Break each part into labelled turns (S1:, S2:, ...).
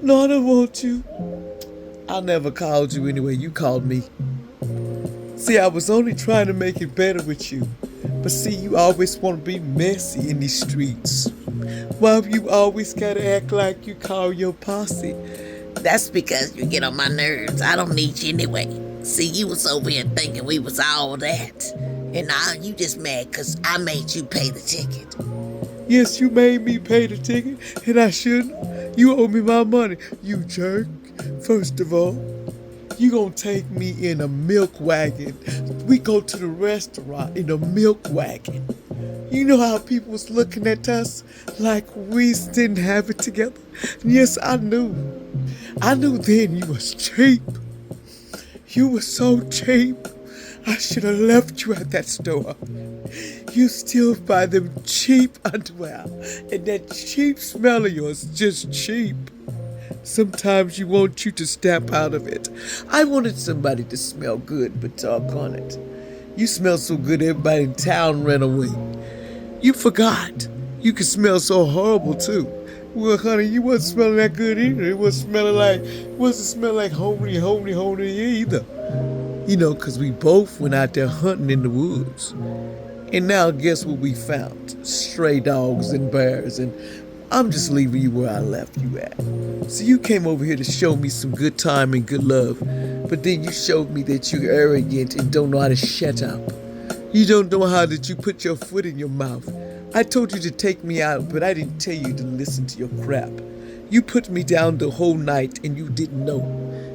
S1: No, I don't want you. I never called you anyway. You called me. See, I was only trying to make it better with you. But see, you always want to be messy in these streets. Why you always gotta act like you call your posse?
S2: That's because you get on my nerves. I don't need you anyway. See, you was over here thinking we was all that. And now you just mad because I made you pay the ticket.
S1: Yes, you made me pay the ticket, and I shouldn't. You owe me my money, you jerk. First of all, you gonna take me in a milk wagon. We go to the restaurant in a milk wagon. You know how people was looking at us like we didn't have it together? Yes, I knew. I knew then you was cheap. You were so cheap. I should have left you at that store. You still buy them cheap underwear, and that cheap smell of yours just cheap. Sometimes you want you to step out of it. I wanted somebody to smell good, but doggone it. You smell so good everybody in town ran away. You forgot. You could smell so horrible too. Well, honey, you wasn't smelling that good either. Wasn't smelling like homely either. You know, 'cause we both went out there hunting in the woods. And now guess what we found? Stray dogs and bears, and I'm just leaving you where I left you at. So you came over here to show me some good time and good love, but then you showed me that you're arrogant and don't know how to shut up. You don't know how that you put your foot in your mouth. I told you to take me out, but I didn't tell you to listen to your crap. You put me down the whole night and you didn't know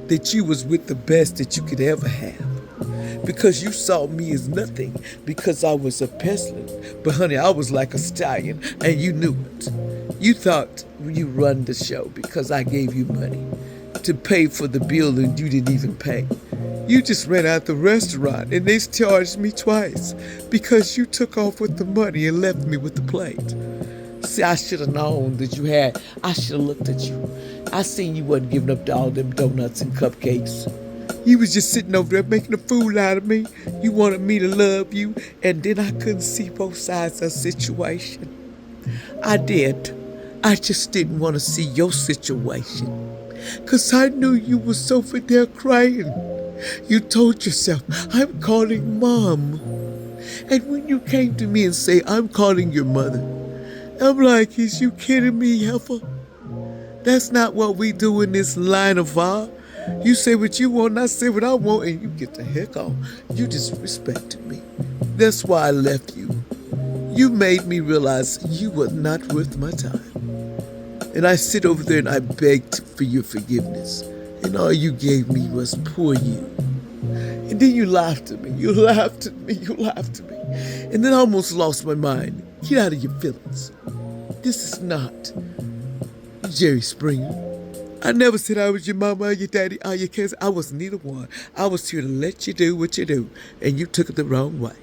S1: that you was with the best that you could ever have. Because you saw me as nothing because I was a peasant. But honey, I was like a stallion and you knew it. You thought you run the show because I gave you money to pay for the bill and you didn't even pay. You just ran out the restaurant and they charged me twice because you took off with the money and left me with the plate. See, I should have known that I should have looked at you. I seen you wasn't giving up to all them donuts and cupcakes. You was just sitting over there making a fool out of me. You wanted me to love you, and then I couldn't see both sides of the situation. I did. I just didn't want to see your situation. 'Cause I knew you was over there crying. You told yourself, I'm calling mom. And when you came to me and say, I'm calling your mother, I'm like, is you kidding me, heifer? That's not what we do in this line of fire. You say what you want, and I say what I want, and you get the heck on. You disrespected me. That's why I left you. You made me realize you were not worth my time. And I sit over there and I begged for your forgiveness. And all you gave me was poor you. And then you laughed at me. You laughed at me. You laughed at me. And then I almost lost my mind. Get out of your feelings. This is not Jerry Springer. I never said I was your mama or your daddy or your cousin. I was neither one. I was here to let you do what you do. And you took it the wrong way.